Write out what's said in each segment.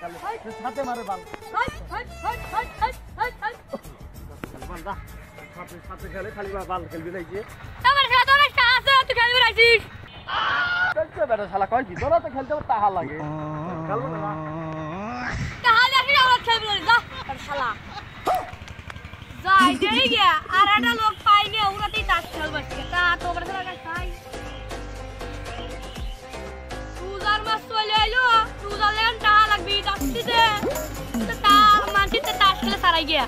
ছাতে মারে বাল ছাতে খেলে খালি বাল খেলবি নাকি বেটা শালা কয় কি তোরা তো খেলতে তাহা লাগে খেলবো না যাই দেই গিয়া আর একটা লোক পাইনি ওরাতেই তাস খেলবে তা তোমরা সারা খাই রোজার মাস চলে এলো রোজার লেন টাকা লাগবে তাস দিতে তা মানতে তাস খেলে সারাই গিয়া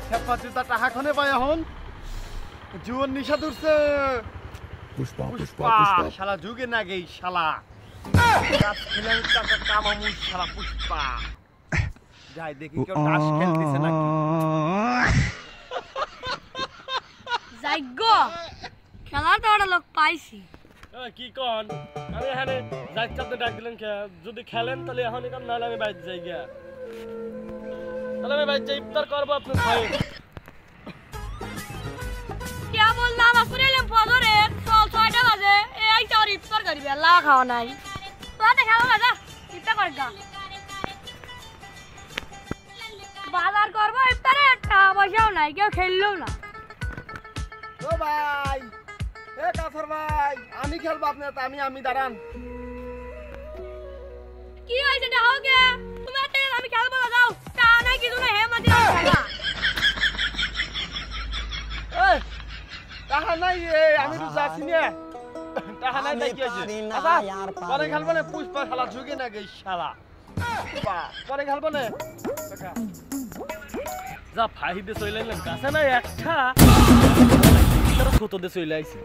খেপাতি তা টাকা খনে পায় এখন জীবন নিশা ধরছে পুষ্পা শালা যুগে না গেই শালা তাস খেলে টাকা কামামু শালা পুষ্পা যাই দেখি কেউ তাস খেলতেছে নাকি যাইগো খেলার তো একটা লোক পাইছি কি কোন আমি এখানে যাই চাপতে ডাক দিলেন যদি খেলেন তাহলে এখন কাম নাহলে আমি বাইরে যাই গিয়া তাহলে আমি বাইরে যাই ইফতার করবো আপনার ভাই কে বললাম আসলে ফজরে 6টা বাজে এই চার ইফতার করবি আল্লাহ খাওয়া নাই তোতে খাওয়া না যা ইফতার কর গা বাজার করবো ইফতারে টাকা পয়সাও নাই কেউ খেললেও না ও ভাই এ কাফর ভাই আমি খেলবো আপনার আমি দাঁড়ান কি হইছে দেখো কে তুমি আতে আমি খেলবো না যাও টা নাই কিছু না হে মাঝে খেলা এই টাকা নাই আমি তো যাচ্ছি না টাকা নাই কি হইছে আচ্ছা পরে খেলবো না পুষ্পা শালা ঝুঁকে না গই শালা পরে খেলবো না যা ফাইদে চলে এলেন কাছে না একটা তারা ছোটদের চলে আইছে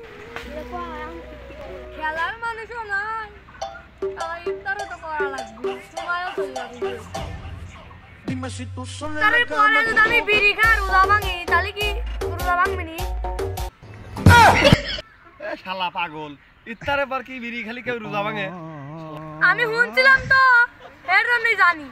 খেলার মানুষও নাই তাই ইফতারও তো করা লাগবে সময়ও চলে যাবে তারে পরে যদি আমি বিড়ি খা রোজা ভাঙি তাহলে কি রোজা ভাঙবি নি এ শালা পাগল ইফতারে পর কি বিড়ি খালি কেউ রোজা ভাঙে আমি শুনছিলাম তো এর জন্যই জানি